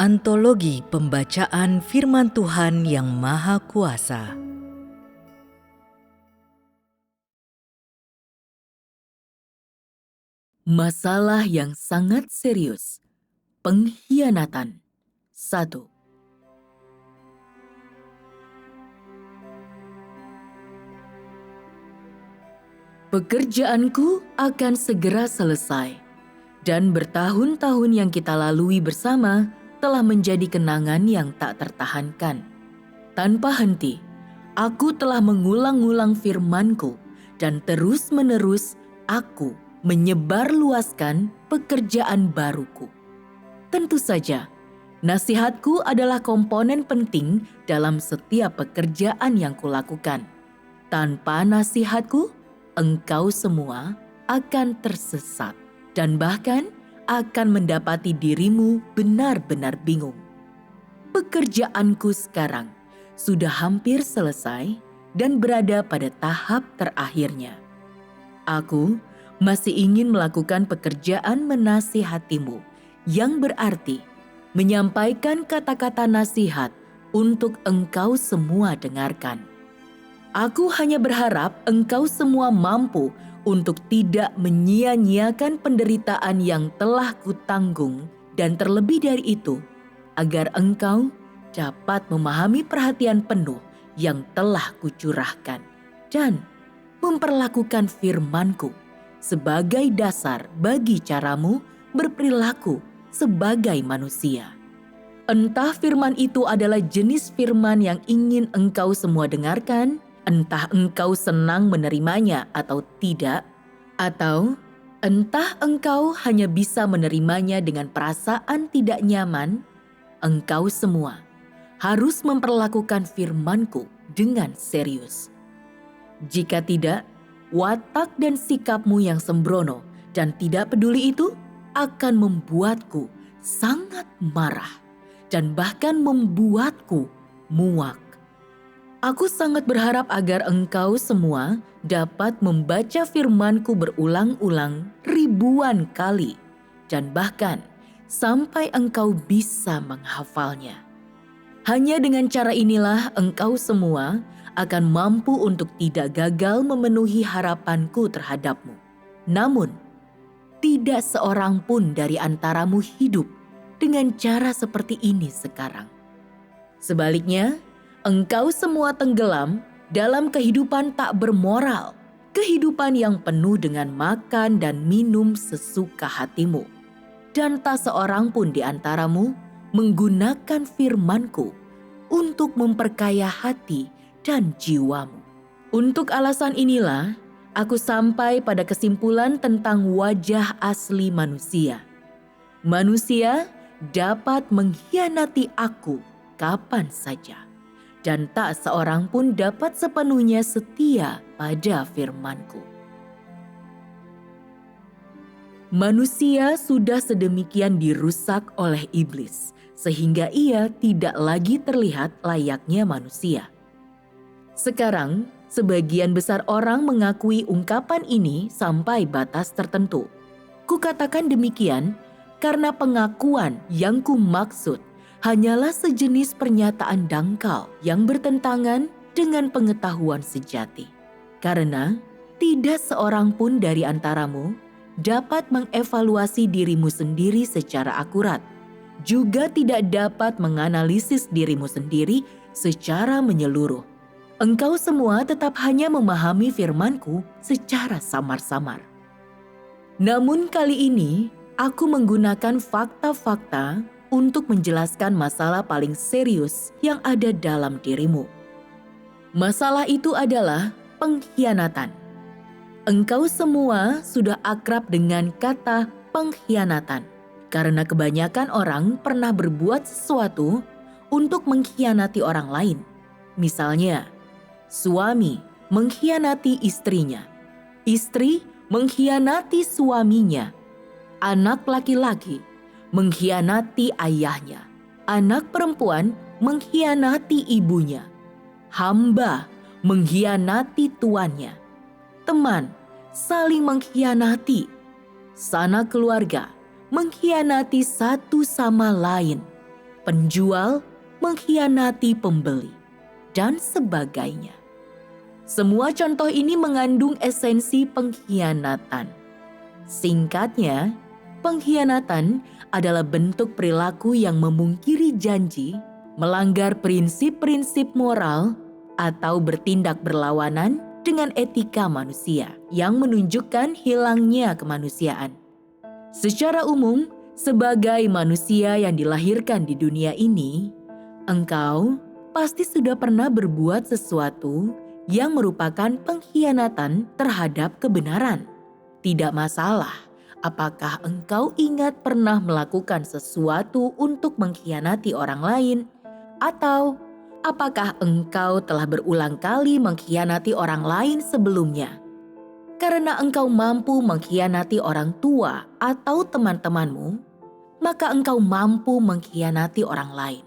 Antologi Pembacaan Firman Tuhan yang Maha Kuasa. Masalah yang sangat serius. Pengkhianatan. 1. Pekerjaanku akan segera selesai, dan bertahun-tahun yang kita lalui bersama telah menjadi kenangan yang tak tertahankan. Tanpa henti, aku telah mengulang-ulang firman-Ku, dan terus-menerus aku menyebarluaskan pekerjaan baruku. Tentu saja, nasihatku adalah komponen penting dalam setiap pekerjaan yang kulakukan. Tanpa nasihatku, engkau semua akan tersesat dan bahkan akan mendapati dirimu benar-benar bingung. Pekerjaanku sekarang sudah hampir selesai dan berada pada tahap terakhirnya. Aku masih ingin melakukan pekerjaan menasihatimu, yang berarti menyampaikan kata-kata nasihat untuk engkau semua dengarkan. Aku hanya berharap engkau semua mampu untuk tidak menyia-nyiakan penderitaan yang telah kutanggung, dan terlebih dari itu, agar engkau dapat memahami perhatian penuh yang telah kucurahkan dan memperlakukan firman-Ku sebagai dasar bagi caramu berperilaku sebagai manusia. Entah firman itu adalah jenis firman yang ingin engkau semua dengarkan, entah engkau senang menerimanya atau tidak, atau entah engkau hanya bisa menerimanya dengan perasaan tidak nyaman, engkau semua harus memperlakukan firman-Ku dengan serius. Jika tidak, watak dan sikapmu yang sembrono dan tidak peduli itu akan membuatku sangat marah dan bahkan membuatku muak. Aku sangat berharap agar engkau semua dapat membaca firman-Ku berulang-ulang ribuan kali dan bahkan sampai engkau bisa menghafalnya. Hanya dengan cara inilah engkau semua akan mampu untuk tidak gagal memenuhi harapan-Ku terhadapmu. Namun, tidak seorang pun dari antaramu hidup dengan cara seperti ini sekarang. Sebaliknya, engkau semua tenggelam dalam kehidupan tak bermoral, kehidupan yang penuh dengan makan dan minum sesuka hatimu. Dan tak seorang pun di antaramu menggunakan firman-Ku untuk memperkaya hati dan jiwamu. Untuk alasan inilah, aku sampai pada kesimpulan tentang wajah asli manusia. Manusia dapat mengkhianati aku kapan saja, dan tak seorang pun dapat sepenuhnya setia pada firman-Ku. Manusia sudah sedemikian dirusak oleh iblis, sehingga ia tidak lagi terlihat layaknya manusia. Sekarang, sebagian besar orang mengakui ungkapan ini sampai batas tertentu. Kukatakan demikian karena pengakuan yang kumaksud hanyalah sejenis pernyataan dangkal yang bertentangan dengan pengetahuan sejati. Karena tidak seorang pun dari antaramu dapat mengevaluasi dirimu sendiri secara akurat, juga tidak dapat menganalisis dirimu sendiri secara menyeluruh. Engkau semua tetap hanya memahami firman-Ku secara samar-samar. Namun kali ini, aku menggunakan fakta-fakta untuk menjelaskan masalah paling serius yang ada dalam dirimu. Masalah itu adalah pengkhianatan. Engkau semua sudah akrab dengan kata pengkhianatan, karena kebanyakan orang pernah berbuat sesuatu untuk mengkhianati orang lain. Misalnya, suami mengkhianati istrinya, istri mengkhianati suaminya, anak laki-laki mengkhianati ayahnya, anak perempuan mengkhianati ibunya, hamba mengkhianati tuannya, teman saling mengkhianati, sanak keluarga mengkhianati satu sama lain, penjual mengkhianati pembeli, dan sebagainya. Semua contoh ini mengandung esensi pengkhianatan. Singkatnya, pengkhianatan adalah bentuk perilaku yang memungkiri janji, melanggar prinsip-prinsip moral, atau bertindak berlawanan dengan etika manusia yang menunjukkan hilangnya kemanusiaan. Secara umum, sebagai manusia yang dilahirkan di dunia ini, engkau pasti sudah pernah berbuat sesuatu yang merupakan pengkhianatan terhadap kebenaran. Tidak masalah apakah engkau ingat pernah melakukan sesuatu untuk mengkhianati orang lain, atau apakah engkau telah berulang kali mengkhianati orang lain sebelumnya. Karena engkau mampu mengkhianati orang tua atau teman-temanmu, maka engkau mampu mengkhianati orang lain.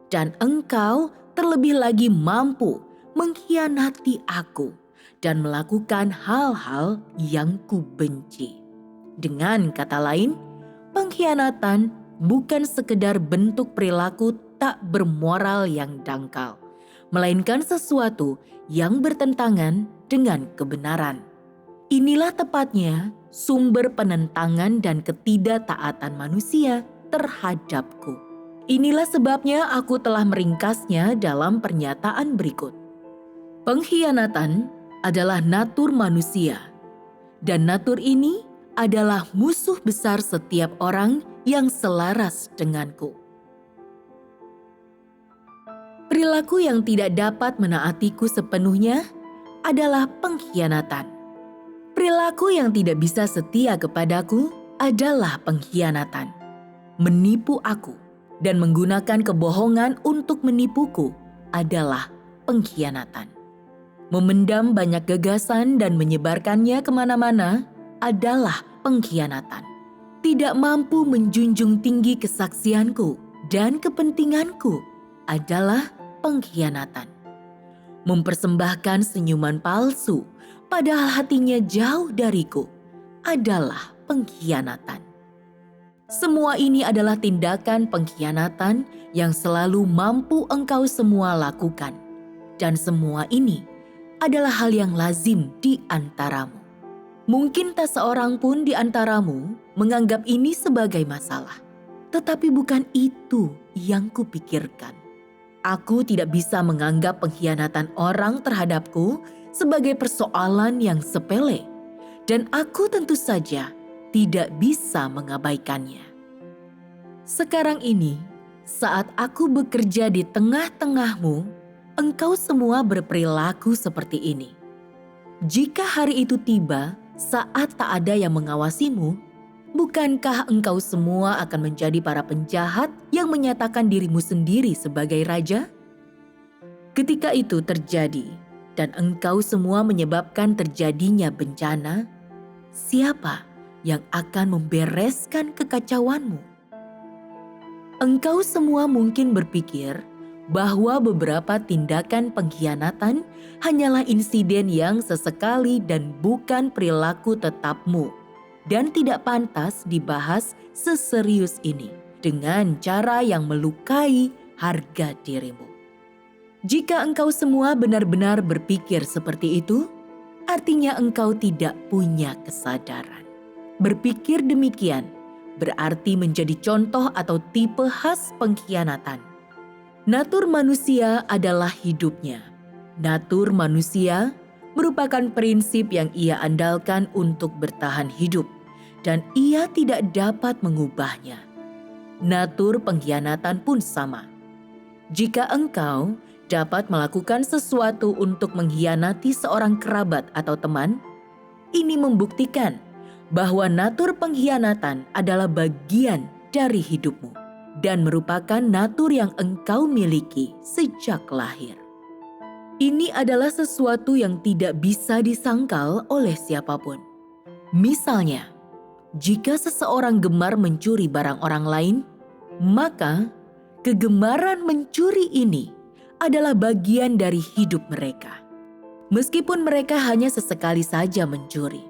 Dan engkau terlebih lagi mampu mengkhianati aku dan melakukan hal-hal yang kubenci. Dengan kata lain, pengkhianatan bukan sekedar bentuk perilaku tak bermoral yang dangkal, melainkan sesuatu yang bertentangan dengan kebenaran. Inilah tepatnya sumber penentangan dan ketidaktaatan manusia terhadapku. Inilah sebabnya aku telah meringkasnya dalam pernyataan berikut. Pengkhianatan adalah natur manusia, dan natur ini adalah musuh besar setiap orang yang selaras denganku. Perilaku yang tidak dapat menaatiku sepenuhnya adalah pengkhianatan. Perilaku yang tidak bisa setia kepadaku adalah pengkhianatan. Menipu aku dan menggunakan kebohongan untuk menipuku adalah pengkhianatan. Memendam banyak gagasan dan menyebarkannya kemana-mana adalah pengkhianatan. Tidak mampu menjunjung tinggi kesaksianku dan kepentinganku adalah pengkhianatan. Mempersembahkan senyuman palsu padahal hatinya jauh dariku adalah pengkhianatan. Semua ini adalah tindakan pengkhianatan yang selalu mampu engkau semua lakukan. Dan semua ini adalah hal yang lazim di antaramu. Mungkin tak seorang pun di antaramu menganggap ini sebagai masalah. Tetapi bukan itu yang kupikirkan. Aku tidak bisa menganggap pengkhianatan orang terhadapku sebagai persoalan yang sepele. Dan aku tentu saja tidak bisa mengabaikannya. Sekarang ini, saat aku bekerja di tengah-tengahmu, engkau semua berperilaku seperti ini. Jika hari itu tiba saat tak ada yang mengawasimu, bukankah engkau semua akan menjadi para penjahat yang menyatakan dirimu sendiri sebagai raja? Ketika itu terjadi dan engkau semua menyebabkan terjadinya bencana, siapa yang akan membereskan kekacauanmu? Engkau semua mungkin berpikir bahwa beberapa tindakan pengkhianatan hanyalah insiden yang sesekali dan bukan perilaku tetapmu dan tidak pantas dibahas seserius ini dengan cara yang melukai harga dirimu. Jika engkau semua benar-benar berpikir seperti itu, artinya engkau tidak punya kesadaran. Berpikir demikian berarti menjadi contoh atau tipe khas pengkhianatan. Natur manusia adalah hidupnya. Natur manusia merupakan prinsip yang ia andalkan untuk bertahan hidup, dan ia tidak dapat mengubahnya. Natur pengkhianatan pun sama. Jika engkau dapat melakukan sesuatu untuk mengkhianati seorang kerabat atau teman, ini membuktikan bahwa natur pengkhianatan adalah bagian dari hidupmu dan merupakan natur yang engkau miliki sejak lahir. Ini adalah sesuatu yang tidak bisa disangkal oleh siapapun. Misalnya, jika seseorang gemar mencuri barang orang lain, maka kegemaran mencuri ini adalah bagian dari hidup mereka. Meskipun mereka hanya sesekali saja mencuri,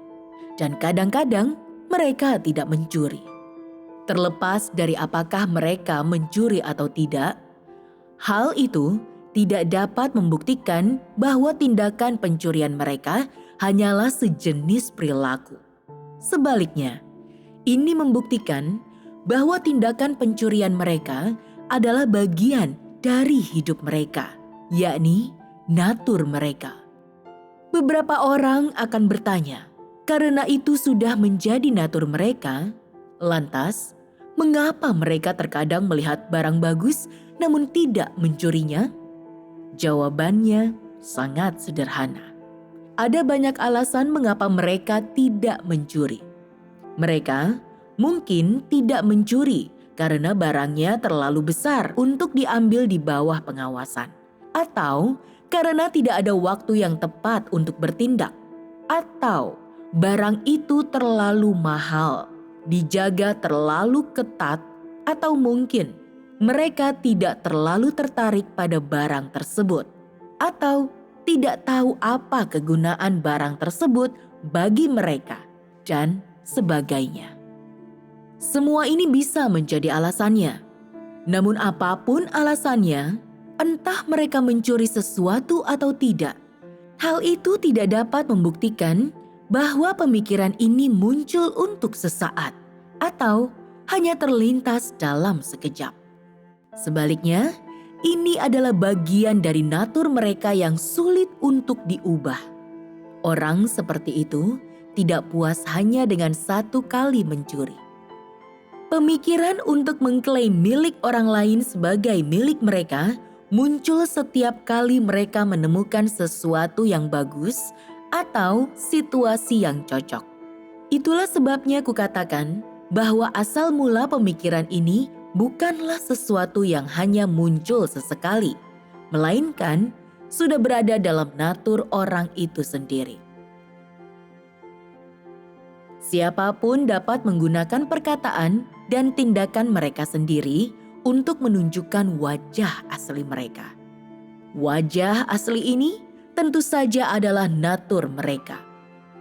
dan kadang-kadang mereka tidak mencuri. Terlepas dari apakah mereka mencuri atau tidak, hal itu tidak dapat membuktikan bahwa tindakan pencurian mereka hanyalah sejenis perilaku. Sebaliknya, ini membuktikan bahwa tindakan pencurian mereka adalah bagian dari hidup mereka, yakni natur mereka. Beberapa orang akan bertanya, karena itu sudah menjadi natur mereka, lantas mengapa mereka terkadang melihat barang bagus namun tidak mencurinya? Jawabannya sangat sederhana. Ada banyak alasan mengapa mereka tidak mencuri. Mereka mungkin tidak mencuri karena barangnya terlalu besar untuk diambil di bawah pengawasan, atau karena tidak ada waktu yang tepat untuk bertindak, atau barang itu terlalu mahal, dijaga terlalu ketat, atau mungkin mereka tidak terlalu tertarik pada barang tersebut, atau tidak tahu apa kegunaan barang tersebut bagi mereka, dan sebagainya. Semua ini bisa menjadi alasannya. Namun apapun alasannya, entah mereka mencuri sesuatu atau tidak, hal itu tidak dapat membuktikan bahwa pemikiran ini muncul untuk sesaat atau hanya terlintas dalam sekejap. Sebaliknya, ini adalah bagian dari natur mereka yang sulit untuk diubah. Orang seperti itu tidak puas hanya dengan satu kali mencuri. Pemikiran untuk mengklaim milik orang lain sebagai milik mereka muncul setiap kali mereka menemukan sesuatu yang bagus atau situasi yang cocok. Itulah sebabnya kukatakan bahwa asal mula pemikiran ini bukanlah sesuatu yang hanya muncul sesekali, melainkan sudah berada dalam natur orang itu sendiri. Siapapun dapat menggunakan perkataan dan tindakan mereka sendiri untuk menunjukkan wajah asli mereka. Wajah asli ini tentu saja adalah natur mereka.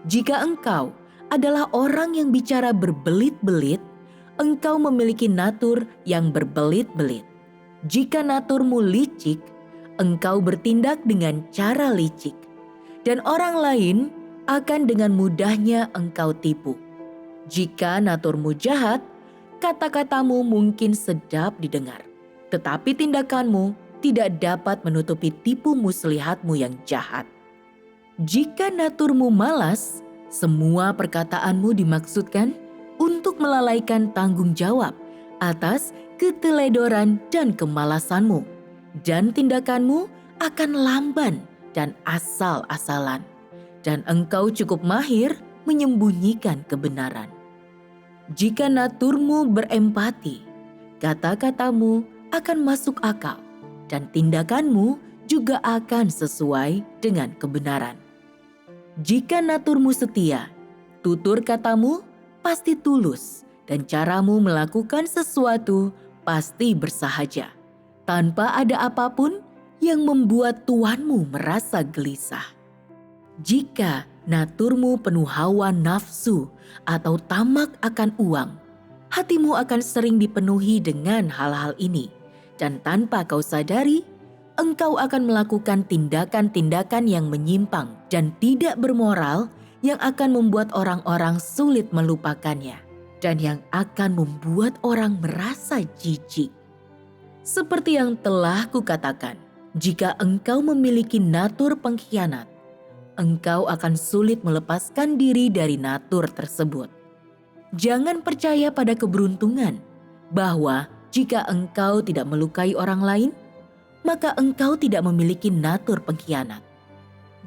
Jika engkau adalah orang yang bicara berbelit-belit, engkau memiliki natur yang berbelit-belit. Jika naturmu licik, engkau bertindak dengan cara licik, dan orang lain akan dengan mudahnya engkau tipu. Jika naturmu jahat, kata-katamu mungkin sedap didengar, tetapi tindakanmu tidak dapat menutupi tipu muslihatmu yang jahat. Jika naturmu malas, semua perkataanmu dimaksudkan untuk melalaikan tanggung jawab atas keteledoran dan kemalasanmu, dan tindakanmu akan lamban dan asal-asalan, dan engkau cukup mahir menyembunyikan kebenaran. Jika naturmu berempati, kata-katamu akan masuk akal, dan tindakanmu juga akan sesuai dengan kebenaran. Jika naturmu setia, tutur katamu pasti tulus, dan caramu melakukan sesuatu pasti bersahaja, tanpa ada apapun yang membuat tuanmu merasa gelisah. Jika naturmu penuh hawa nafsu atau tamak akan uang, hatimu akan sering dipenuhi dengan hal-hal ini, dan tanpa kau sadari, engkau akan melakukan tindakan-tindakan yang menyimpang dan tidak bermoral yang akan membuat orang-orang sulit melupakannya, dan yang akan membuat orang merasa jijik. Seperti yang telah kukatakan, jika engkau memiliki natur pengkhianat, engkau akan sulit melepaskan diri dari natur tersebut. Jangan percaya pada keberuntungan bahwa jika engkau tidak melukai orang lain, maka engkau tidak memiliki natur pengkhianat.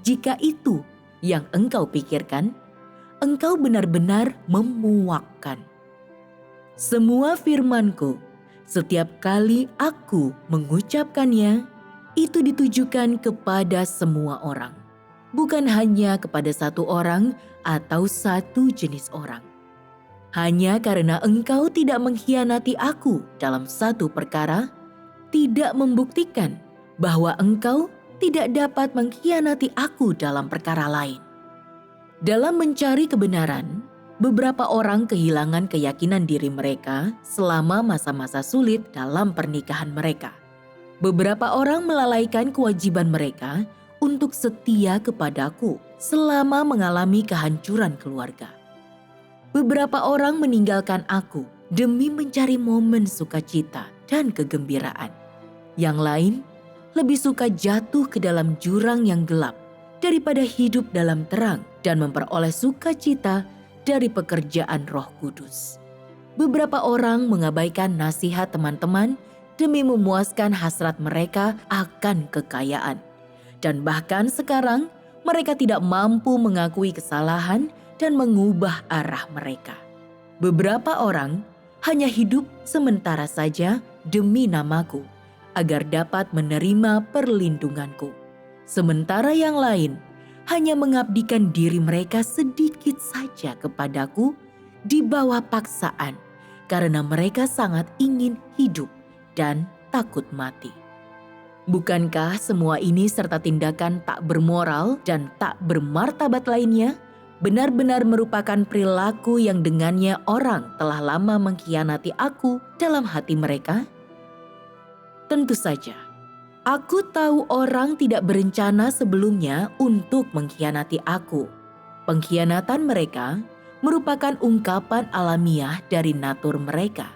Jika itu yang engkau pikirkan, engkau benar-benar memuakkan. Semua firmanku, setiap kali aku mengucapkannya, itu ditujukan kepada semua orang, bukan hanya kepada satu orang atau satu jenis orang. Hanya karena engkau tidak mengkhianati aku dalam satu perkara, tidak membuktikan bahwa engkau tidak dapat mengkhianati aku dalam perkara lain. Dalam mencari kebenaran, Beberapa orang kehilangan keyakinan diri mereka selama masa-masa sulit dalam pernikahan mereka. Beberapa orang melalaikan kewajiban mereka untuk setia kepadaku selama mengalami kehancuran keluarga. Beberapa orang meninggalkan aku demi mencari momen sukacita dan kegembiraan. Yang lain lebih suka jatuh ke dalam jurang yang gelap daripada hidup dalam terang dan memperoleh sukacita dari pekerjaan Roh Kudus. Beberapa orang mengabaikan nasihat teman-teman demi memuaskan hasrat mereka akan kekayaan. Dan bahkan sekarang mereka tidak mampu mengakui kesalahan dan mengubah arah mereka. Beberapa orang hanya hidup sementara saja demi namaku, agar dapat menerima perlindunganku. Sementara yang lain hanya mengabdikan diri mereka sedikit saja kepadaku di bawah paksaan, karena mereka sangat ingin hidup dan takut mati. Bukankah semua ini serta tindakan tak bermoral dan tak bermartabat lainnya benar-benar merupakan perilaku yang dengannya orang telah lama mengkhianati aku dalam hati mereka? Tentu saja, aku tahu orang tidak berencana sebelumnya untuk mengkhianati aku. Pengkhianatan mereka merupakan ungkapan alamiah dari natur mereka.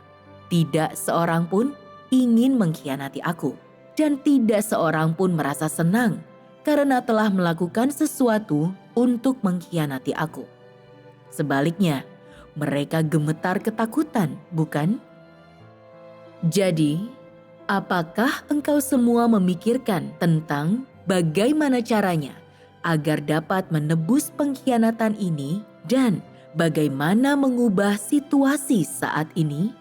Tidak seorang pun ingin mengkhianati aku, dan tidak seorang pun merasa senang karena telah melakukan sesuatu untuk mengkhianati aku. Sebaliknya, mereka gemetar ketakutan, bukan? Jadi, apakah engkau semua memikirkan tentang bagaimana caranya agar dapat menebus pengkhianatan ini dan bagaimana mengubah situasi saat ini?